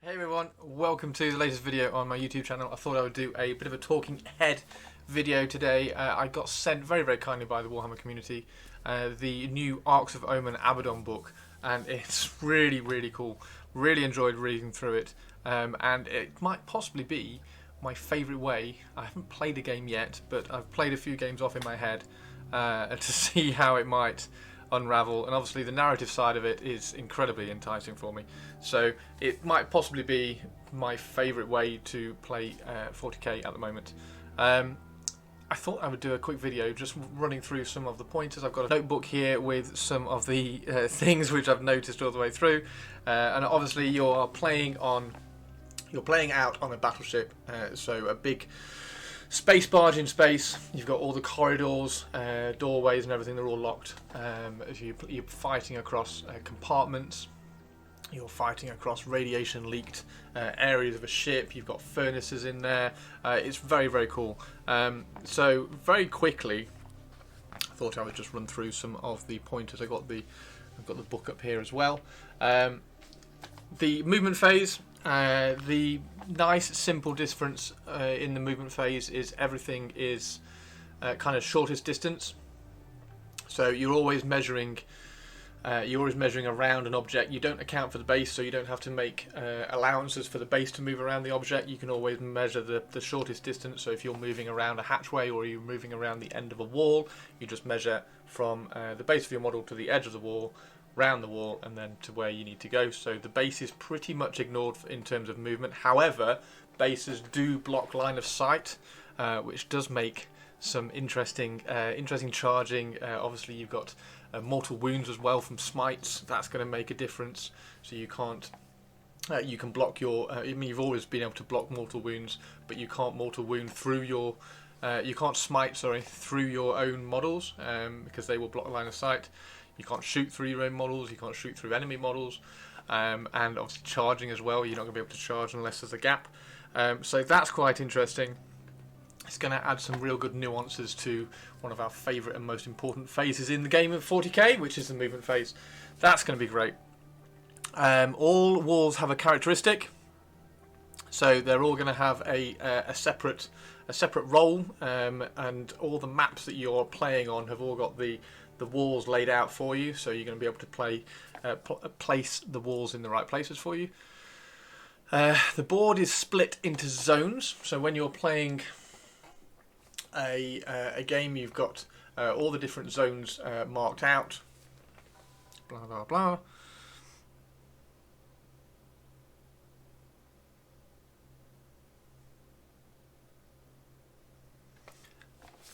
Hey everyone, welcome to the latest video on my YouTube channel. I thought I would do a bit of a talking head video today. I got sent very kindly by the Warhammer community the new Arks of Omen Abaddon book, and it's really cool. Really enjoyed reading through it, and it might possibly be my favourite way. I haven't played a game yet, but I've played a few games off in my head to see how it might unravel, and obviously the narrative side of it is incredibly enticing for me, so it might possibly be my favourite way to play 40k at the moment. I thought I would do a quick video just running through some of the pointers. I've got a notebook here with some of the things which I've noticed all the way through, and obviously you're playing out on a battleship, so a big space barge in space. You've got all the corridors, doorways and everything, they're all locked. You're fighting across compartments, you're fighting across radiation leaked areas of a ship, you've got furnaces in there. It's very cool. So very quickly I thought I would just run through some of the pointers. I've got the book up here as well. The movement phase, the nice simple difference in the movement phase is everything is kind of shortest distance, so you're always measuring around an object. You don't account for the base, so you don't have to make allowances for the base to move around the object. You can always measure the shortest distance. So if you're moving around a hatchway or you're moving around the end of a wall, you just measure from the base of your model to the edge of the wall, round the wall, and then to where you need to go. So the base is pretty much ignored in terms of movement. However, bases do block line of sight, which does make some interesting charging. Obviously you've got mortal wounds as well from smites. That's going to make a difference. So you can't you can block your I mean, you've always been able to block mortal wounds, but you can't mortal wound through your you can't smite through your own models, because they will block line of sight. You can't shoot through your own models, you can't shoot through enemy models, and obviously charging as well. You're not going to be able to charge unless there's a gap. So that's quite interesting. It's going to add some real good nuances to one of our favourite and most important phases in the game of 40k, which is the movement phase. That's going to be great. All walls have a characteristic, so they're all going to have a separate role, and all the maps that you're playing on have all got the walls laid out for you, so you're going to be able to place the walls in the right places for you. The board is split into zones, so when you're playing a game, you've got all the different zones marked out. Blah blah.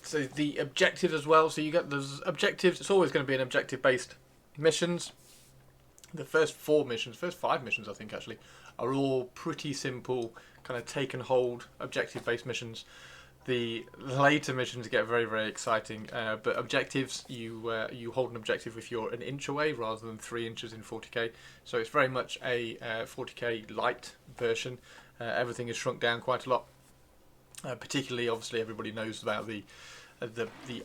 So the objectives as well. So you get those objectives. It's always going to be an objective-based missions. The first five missions, I think, actually, are all pretty simple, kind of take and hold objective-based missions. The later missions get very exciting, but objectives, you hold an objective if you're an inch away rather than 3 inches in 40k. So it's very much a 40k light version. Everything is shrunk down quite a lot. Particularly, obviously, everybody knows about the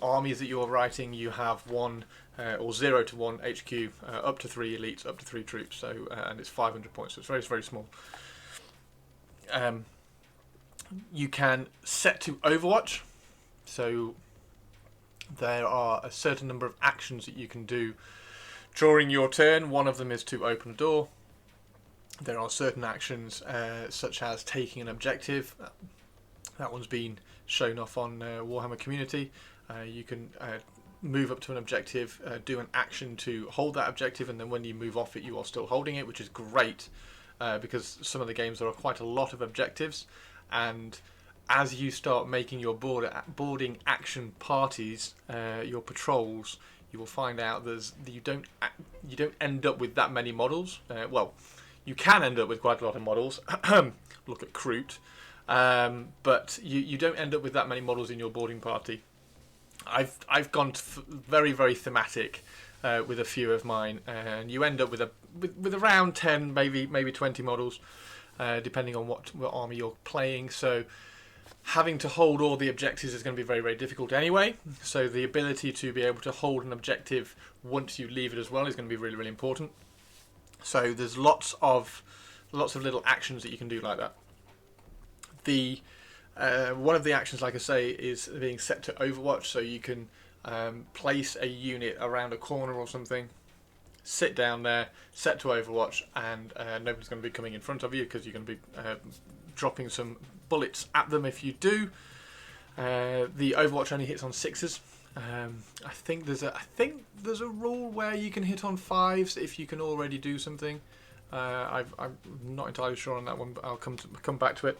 armies that you're writing. You have 1 or 0 to 1 HQ, up to 3 elites, up to 3 troops. So and it's 500 points. So it's very small. You can set to Overwatch, so there are a certain number of actions that you can do during your turn. One of them is to open a door. There are certain actions such as taking an objective. That one's been shown off on Warhammer Community. You can move up to an objective, do an action to hold that objective, and then when you move off it, you are still holding it, which is great, because some of the games there are quite a lot of objectives, and as you start making your boarding action parties, your patrols, you will find out you don't end up with that many models. Well, you can end up with quite a lot of models. Look at Kroot. But you don't end up with that many models in your boarding party. I've gone very thematic with a few of mine, and you end up with around 10, maybe 20 models, depending on what army you're playing. So having to hold all the objectives is going to be very difficult anyway. So the ability to be able to hold an objective once you leave it as well is going to be really important. So there's lots of lots of little actions that you can do like that. The one of the actions, like I say, is being set to Overwatch, so you can place a unit around a corner or something, sit down there, set to Overwatch, and nobody's going to be coming in front of you because you're going to be dropping some bullets at them if you do. The Overwatch only hits on 6s. I think there's a rule where you can hit on 5s if you can already do something. I'm not entirely sure on that one, but I'll come back to it.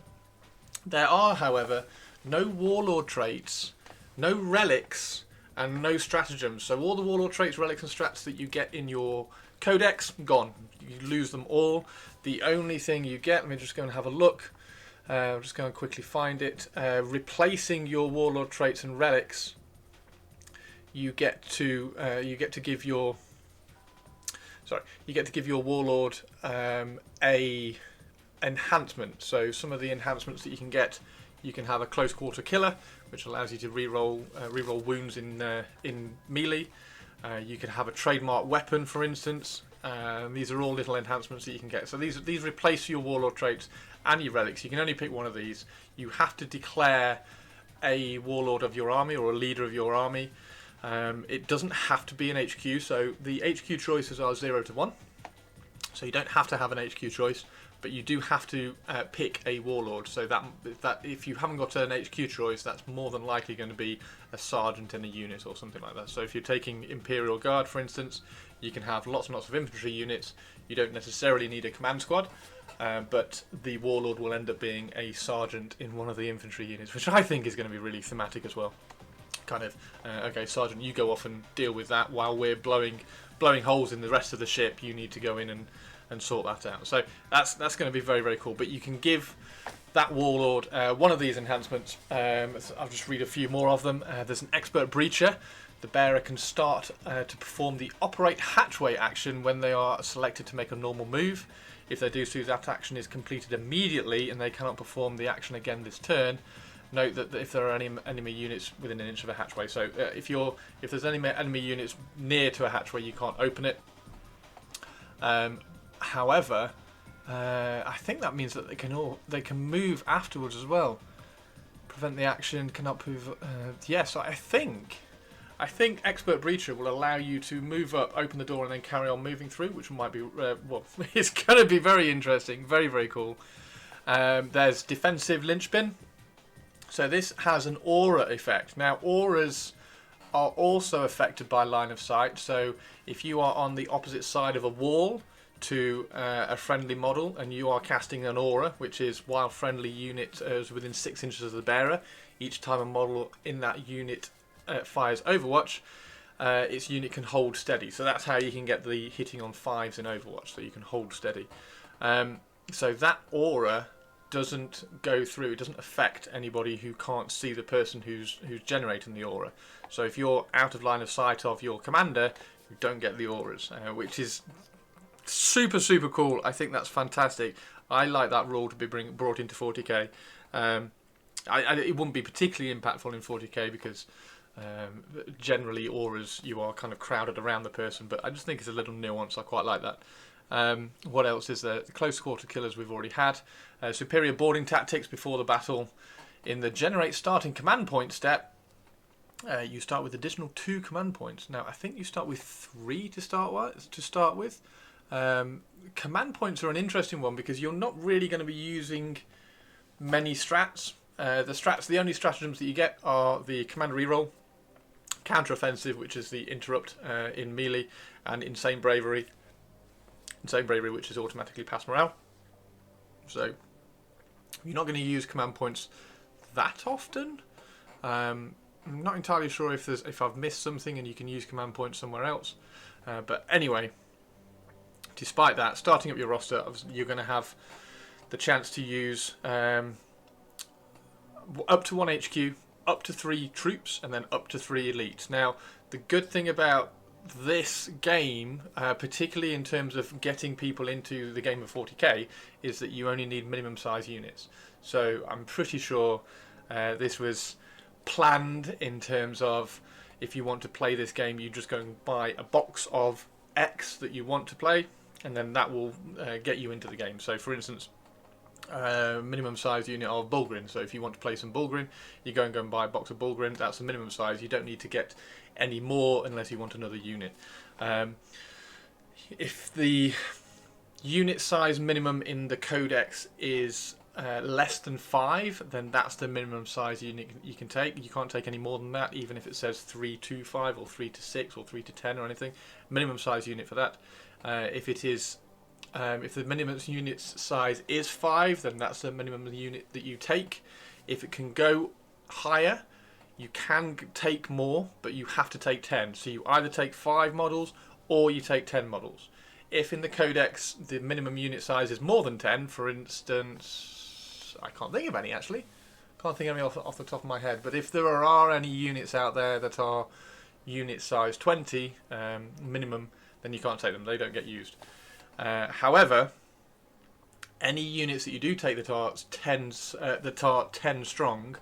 There are, however, no warlord traits, no relics, and no stratagems. So all the warlord traits, relics, and strats that you get in your codex, gone. You lose them all. The only thing you get, let me just go and have a look. I'm just going to quickly find it. Replacing your warlord traits and relics, you get to give your warlord a enhancement. So some of the enhancements that you can get, you can have a close quarter killer, which allows you to reroll wounds in melee. You can have a trademark weapon, for instance. These are all little enhancements that you can get. So these replace your warlord traits and your relics. You can only pick one of these. You have to declare a warlord of your army or a leader of your army. It doesn't have to be an HQ. So the HQ choices are 0 to 1. So you don't have to have an HQ choice, but you do have to pick a warlord. So that if you haven't got an HQ choice, that's more than likely going to be a sergeant in a unit or something like that. So if you're taking Imperial Guard, for instance, you can have lots and lots of infantry units. You don't necessarily need a command squad, but the warlord will end up being a sergeant in one of the infantry units, which I think is going to be really thematic as well. Kind of, okay, sergeant, you go off and deal with that while we're blowing holes in the rest of the ship. You need to go in and sort that out. So that's going to be very, very cool. But you can give that warlord one of these enhancements. I'll just read a few more of them. There's an expert breacher. The bearer can start to perform the operate hatchway action when they are selected to make a normal move. If they do so, that action is completed immediately and they cannot perform the action again this turn. Note that if there are any enemy units within an inch of a hatchway, so if there's any enemy units near to a hatchway, you can't open it. However, I think that means that they can move afterwards as well. Prevent the action, cannot move. Yes, I think Expert Breacher will allow you to move up, open the door, and then carry on moving through, which might be well, it's going to be very interesting, very, very cool. There's Defensive Linchpin. So this has an aura effect. Now, auras are also affected by line of sight. So if you are on the opposite side of a wall to a friendly model and you are casting an aura, which is while friendly unit is within 6 inches of the bearer, each time a model in that unit fires Overwatch, its unit can hold steady. So that's how you can get the hitting on 5s in Overwatch, so you can hold steady. So that aura doesn't go through, it doesn't affect anybody who can't see the person who's generating the aura. So if you're out of line of sight of your commander, you don't get the auras, which is super, super cool. I think that's fantastic. I like that rule to be brought into 40k. It wouldn't be particularly impactful in 40k because generally auras, you are kind of crowded around the person, but I just think it's a little nuance. I quite like that. What else is there? The close quarter killers we've already had. Superior boarding tactics before the battle. In the generate starting command point step, you start with additional 2 command points. Now I think you start with 3 to start with. Command points are an interesting one because you're not really going to be using many strats. The only stratagems that you get are the command reroll, counter-offensive, which is the interrupt in melee, and insane bravery. Insane bravery, which is automatically pass morale. So you're not going to use command points that often. I'm not entirely sure if I've missed something and you can use command points somewhere else. But anyway, despite that, starting up your roster, you're going to have the chance to use up to 1 HQ, up to 3 troops, and then up to 3 elites. Now, the good thing about this game, particularly in terms of getting people into the game of 40k, is that you only need minimum size units. So I'm pretty sure this was planned in terms of if you want to play this game, you just go and buy a box of X that you want to play, and then that will get you into the game. So for instance, minimum size unit of Bulgrin. So if you want to play some Bulgrin, you go and buy a box of Bulgrin. That's the minimum size. You don't need to get any more unless you want another unit. If the unit size minimum in the codex is less than 5, then that's the minimum size unit you can take. You can't take any more than that, even if it says 3 to 5 or 3 to 6 or 3 to 10 or anything. Minimum size unit for that. If the minimum unit size is 5, then that's the minimum unit that you take. If it can go higher, you can take more, but you have to take 10. So you either take 5 models or you take 10 models. If in the codex the minimum unit size is more than 10, for instance, I can't think of any actually. Can't think of any off the top of my head. But if there are any units out there that are unit size 20 minimum, then you can't take them. They don't get used. However, any units that you do take that are 10 strong,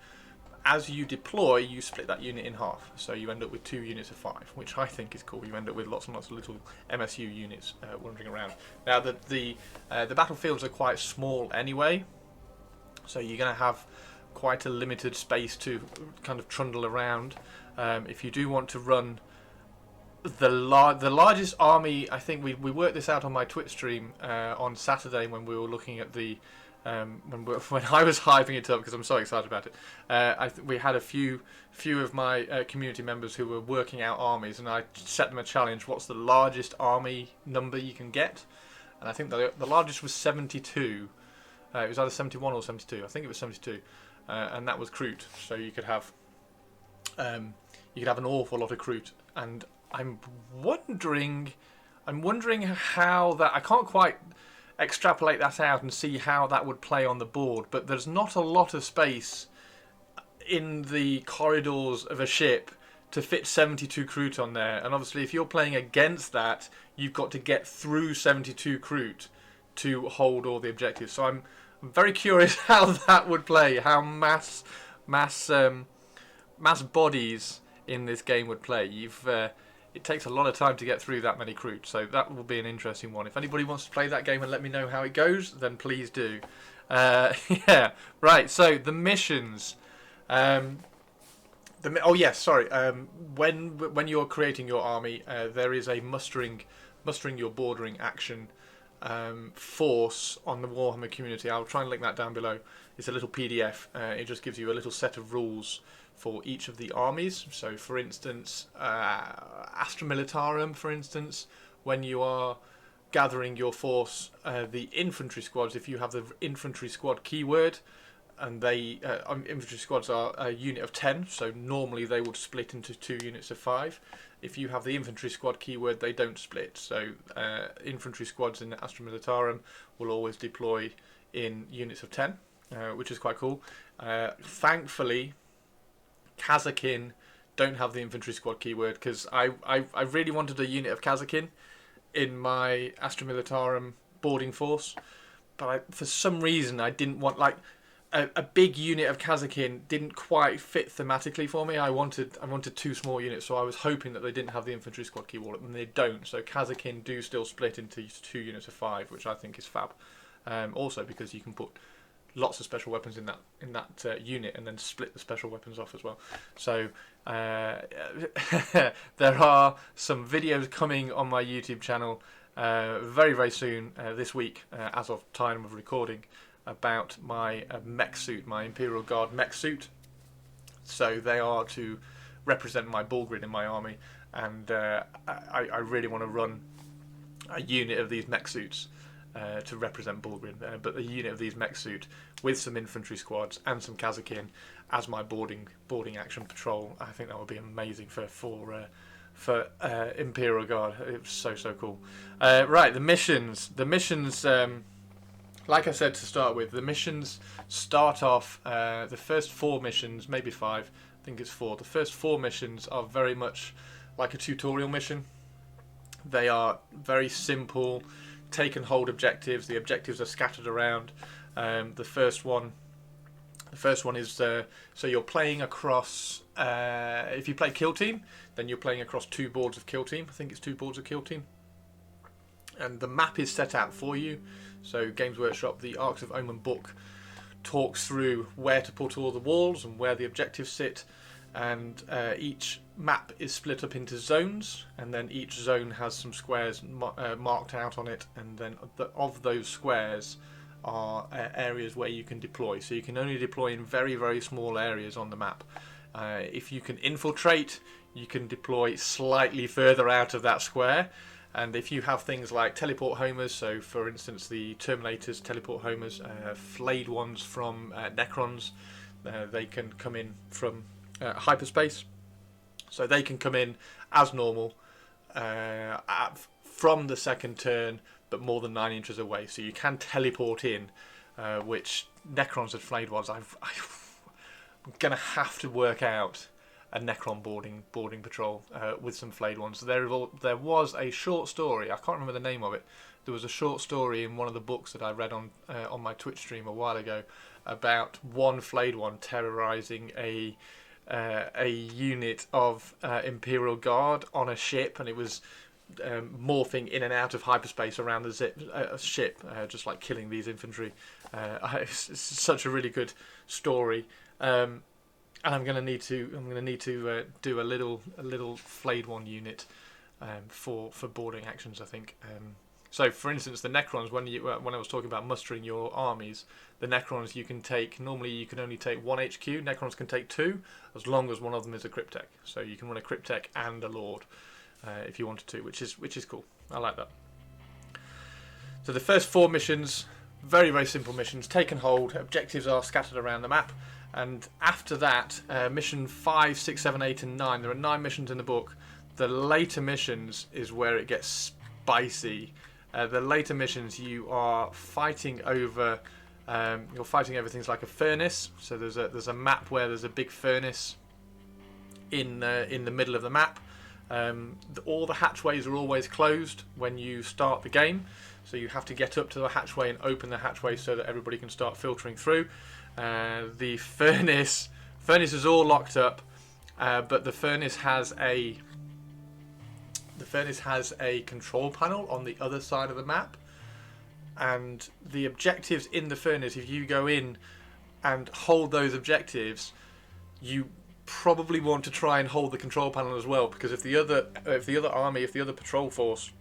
as you deploy, you split that unit in half. So you end up with 2 units of 5, which I think is cool. You end up with lots and lots of little MSU units wandering around. Now, the battlefields are quite small anyway, so you're going to have quite a limited space to kind of trundle around. If you do want to run the largest army, I think we worked this out on my Twitch stream on Saturday when we were looking at the when I was hyping it up because I'm so excited about it. We had a few of my community members who were working out armies, and I set them a challenge: what's the largest army number you can get? And I think the largest was 72. It was either 71 or 72. I think it was 72, and that was Kroot. So you could have an awful lot of Kroot, and I'm wondering how that, I can't quite extrapolate that out and see how that would play on the board, but there's not a lot of space in the corridors of a ship to fit 72 Kroot on there, and obviously if you're playing against that, you've got to get through 72 Kroot to hold all the objectives. So I'm very curious how that would play, how mass bodies in this game would play. It takes a lot of time to get through that many Kroot, so that will be an interesting one. If anybody wants to play that game and let me know how it goes, then please do. Yeah, right. So the missions. When you're creating your army, there is a mustering your bordering action force on the Warhammer Community. I'll try and link that down below. It's a little PDF. It just gives you a little set of rules for each of the armies. So for instance, Astra Militarum, for instance, when you are gathering your force, the infantry squads, if you have the infantry squad keyword, and infantry squads are a unit of 10, so normally they would split into 2 units of 5. If you have the infantry squad keyword, they don't split. So infantry squads in Astra Militarum will always deploy in units of 10, which is quite cool. Thankfully, Kazakin don't have the infantry squad keyword, because I really wanted a unit of Kazakin in my Astra Militarum boarding force, but for some reason I didn't want, like, a big unit of Kazakin didn't quite fit thematically for me. I wanted 2 small units, so I was hoping that they didn't have the infantry squad keyword, and they don't. So Kazakin do still split into 2 units of 5, which I think is fab. Also because you can put lots of special weapons in that unit and then split the special weapons off as well. So there are some videos coming on my YouTube channel very, very soon this week, as of time of recording, about my mech suit, my Imperial Guard mech suit. So they are to represent my Bulgrin in my army, and I really want to run a unit of these mech suits to represent Bulgrin, but a unit of these mech suit with some infantry squads and some Kazakin as my boarding action patrol. I think that would be amazing for Imperial Guard. It's so cool. Right, the missions. Like I said to start with, the missions start off, the first 4 missions, maybe 5, I think it's 4. The first 4 missions are very much like a tutorial mission. They are very simple, take and hold objectives. The objectives are scattered around. The first one is, so you're playing across, if you play Kill Team, then you're playing across 2 boards of Kill Team. I think it's 2 boards of Kill Team. and the map is set out for you. So Games Workshop, the Arks of Omen book, talks through where to put all the walls and where the objectives sit, and each map is split up into zones, and then each zone has some squares marked out on it, and then of those squares are areas where you can deploy. So you can only deploy in very, very small areas on the map. If you can infiltrate, you can deploy slightly further out of that square. And if you have things like teleport homers, so for instance the Terminators teleport homers, flayed ones from Necrons, they can come in from hyperspace. So they can come in as normal from the second turn, but more than 9 inches away. So you can teleport in, which Necrons and flayed ones, I'm going to have to work out a Necron boarding patrol with some flayed ones. There was a short story, I can't remember the name of it. There was a short story in one of the books that I read on my Twitch stream a while ago about one flayed one terrorizing a unit of Imperial Guard on a ship, and it was morphing in and out of hyperspace around the ship, just like killing these infantry. It's such a really good story. And I'm going to need to do a little flayed one unit for boarding actions, I think. So, for instance, the Necrons, when I was talking about mustering your armies, the Necrons you can take. Normally, you can only take 1 HQ. Necrons can take 2, as long as one of them is a Cryptek. So you can run a Cryptek and a Lord if you wanted to, which is cool. I like that. So the first 4 missions, very, very simple missions. Take and hold. Objectives are scattered around the map. And after that, mission 5, 6, 7, 8 and 9, there are 9 missions in the book. The later missions is where it gets spicy. The later missions, you are fighting over things like a furnace. So there's a map where there's a big furnace in the middle of the map. All the hatchways are always closed when you start the game, so you have to get up to the hatchway and open the hatchway so that everybody can start filtering through. The furnace is all locked up, but the furnace has a control panel on the other side of the map, and the objectives in the furnace, if you go in and hold those objectives, you probably want to try and hold the control panel as well, because if the other patrol force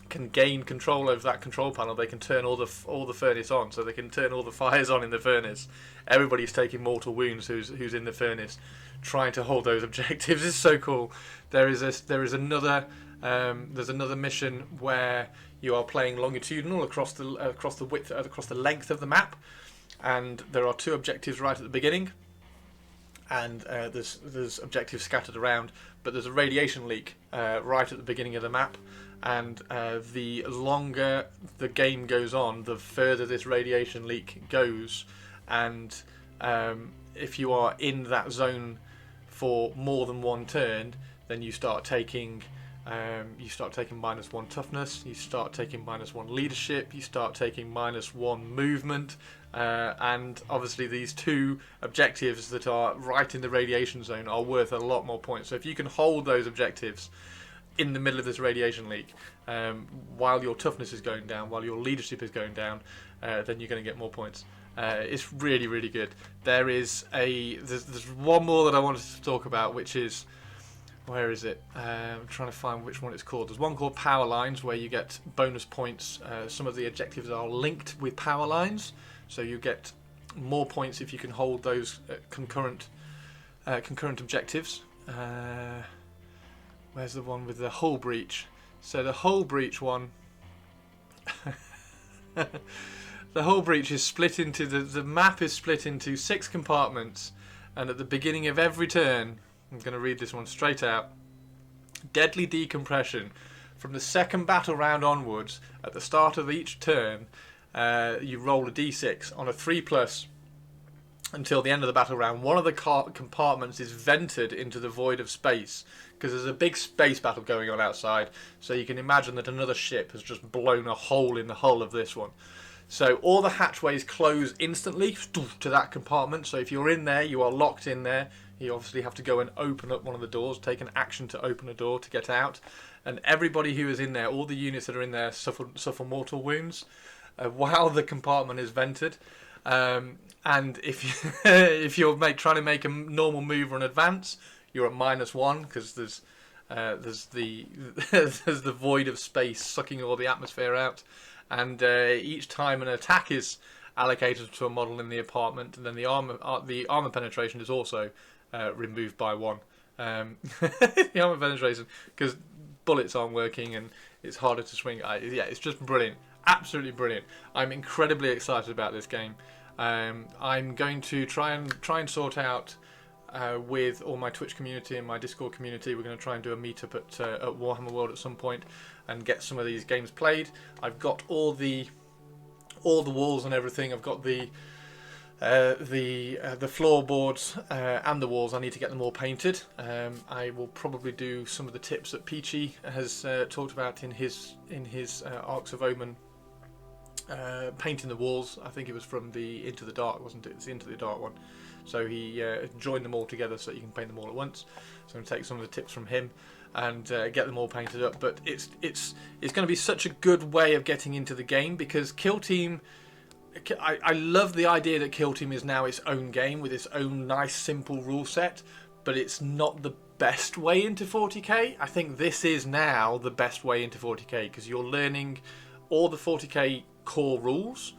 can gain control over that control panel, they can turn all the furnace on, so they can turn all the fires on in the furnace. Everybody's taking mortal wounds who's in the furnace, trying to hold those objectives. It's so cool. There's another mission where you are playing longitudinal across the length of the map, and there are 2 objectives right at the beginning, and there's objectives scattered around, but there's a radiation leak right at the beginning of the map. And the longer the game goes on, the further this radiation leak goes. And if you are in that zone for more than 1 turn, then you start taking -1 toughness, you start taking -1 leadership, you start taking -1 movement, and obviously these 2 objectives that are right in the radiation zone are worth a lot more points. So if you can hold those objectives in the middle of this radiation leak, while your toughness is going down, while your leadership is going down, then you're going to get more points. It's really, really good. There's one more that I wanted to talk about, which is, where is it? I'm trying to find which one it's called. There's one called Power Lines, where you get bonus points. Some of the objectives are linked with power lines, so you get more points if you can hold those concurrent objectives. Where's the one with the hull breach? So the hull breach one, the hull breach is split into, the map is split into 6 compartments, and at the beginning of every turn, I'm going to read this one straight out. Deadly decompression. From the second battle round onwards, at the start of each turn, you roll a d6 on a 3+. Until the end of the battle round, one of the compartments is vented into the void of space, because there's a big space battle going on outside, so you can imagine that another ship has just blown a hole in the hull of this one. So all the hatchways close instantly to that compartment, so if you're in there, you are locked in there. You obviously have to go and open up one of the doors, take an action to open a door to get out. and everybody who is in there, all the units that are in there, suffer mortal wounds while the compartment is vented. And if you're trying to make a normal move or an advance, you're at -1 because there's the there's the void of space sucking all the atmosphere out, and each time an attack is allocated to a model in the apartment, and then the armor penetration is also removed by 1. The armor penetration, because bullets aren't working and it's harder to swing. Yeah, it's just brilliant, absolutely brilliant. I'm incredibly excited about this game. I'm going to try and sort out with all my Twitch community and my Discord community. We're going to try and do a meetup at Warhammer World at some point and get some of these games played. I've got all the walls and everything. I've got the floorboards and the walls. I need to get them all painted. I will probably do some of the tips that Peachy has talked about in his Arks of Omen. Painting the walls. I think it was from the Into the Dark, wasn't it? It's the Into the Dark one. So he joined them all together so you can paint them all at once. So I'm going to take some of the tips from him and get them all painted up. But it's going to be such a good way of getting into the game, because Kill Team, I love the idea that Kill Team is now its own game with its own nice simple rule set, but it's not the best way into 40k. I think this is now the best way into 40k, because you're learning all the 40k core rules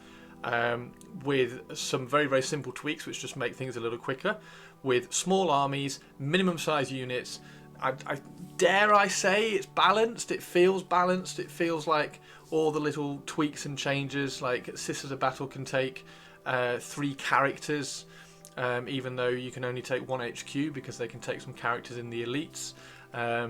with some very, very simple tweaks which just make things a little quicker, with small armies, minimum size units. I dare I say it's balanced. It feels balanced. It feels like all the little tweaks and changes, like Sisters of Battle can take 3 characters, even though you can only take 1 HQ, because they can take some characters in the elites. Yeah,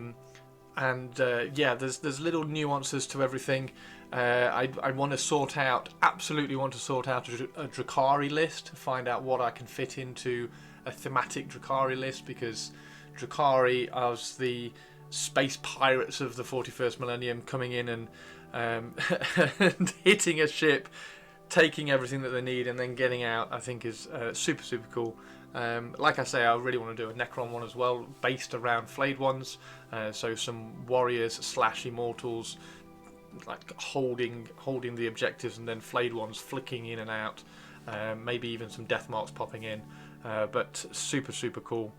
there's little nuances to everything. I want to sort out, absolutely want to sort out a Drakari list to find out what I can fit into a thematic Drakari list, because Drakari are the space pirates of the 41st millennium, coming in and and hitting a ship, taking everything that they need and then getting out. I think is super, super cool. Like I say, I really want to do a Necron one as well, based around flayed ones. So some warriors / immortals, like holding the objectives, and then flayed ones flicking in and out. Maybe even some death marks popping in. But super, super cool.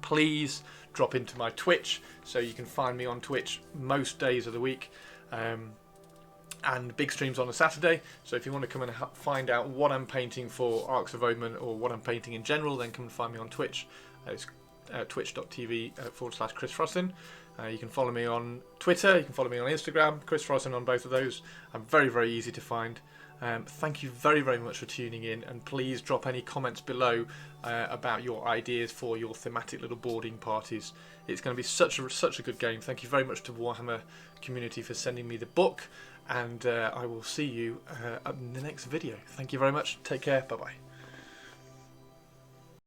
Please drop into my Twitch, so you can find me on Twitch most days of the week. And big streams on a Saturday, so if you want to come and find out what I'm painting for Arks of Omen, or what I'm painting in general, then come and find me on Twitch. It's twitch.tv/Chris Frostin. You can follow me on Twitter, you can follow me on Instagram, Chris Frostin on both of those. I'm very, very easy to find. Thank you very, very much for tuning in, and please drop any comments below about your ideas for your thematic little boarding parties. It's going to be such a good game. Thank you very much to Warhammer Community for sending me the book, and I will see you in the next video. Thank you very much. Take care. Bye bye.